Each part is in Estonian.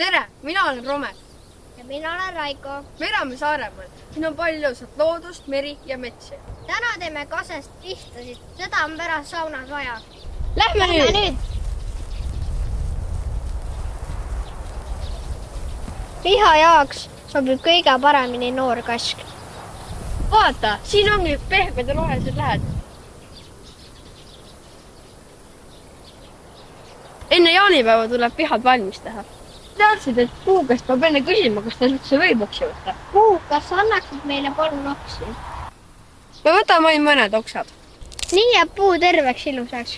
tere, mina olen Rome. Ja mina olen Raiko. Me elame Saaremaal. Siin on palju ilusat loodust, meri ja metsi. Täna teeme kasest pihtasid. Seda on pärast saunas vaja. Lähme nüüd! Piha jaoks sobib kõige paremini noor kask. Vaata, siin ongi pehmed ja rohelised lähed. Enne jaanipäeva tuleb pihad valmis teha. Teadsid, et puukast peab enne küsima, kas ta üldse võib oksi võtta? Puukas annaksid meile 3 oksi. Me võtame ainult mõned oksad. Nii jääb puu terveks ilusaks.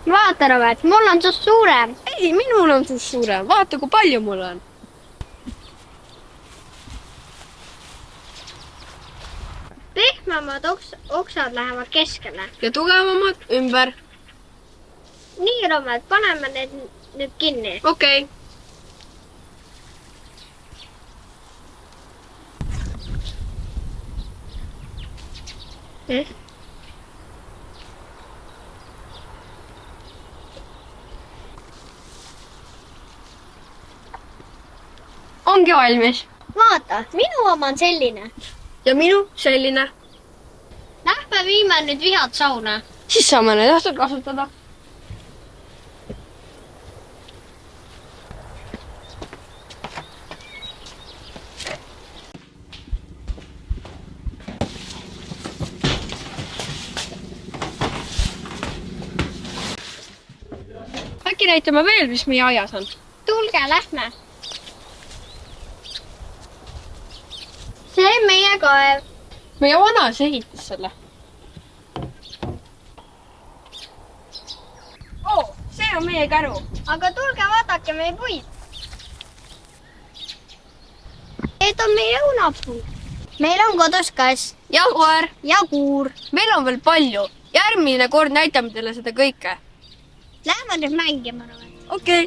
Vaata, Robert, mul on sust suurem. Ei, minul on sust suurem. Vaata, kui palju mul on. Pehmemad oksad lähevad keskele. Ja tugevamad ümber. Nii, Robert, paneme need nüüd kinni. Okei. Ongi valmis. Vaata, minu oma on selline. Ja minu selline. Lähme viime nüüd vihad sauna. Siis saame neid õhtul kasutada. Äkki näitame veel, mis meie aias on. Tulge, lähme. See on meie kaev. Meie vanas ehitas selle. See on meie käru. Aga tulge vaadake meie puid. Need on meie õunapuud. Meil on kodus kass. Ja koer. Ja kuur. Meil on veel palju. Järgmine kord näitame teile seda kõike. Lähme nüüd mängima. Okei.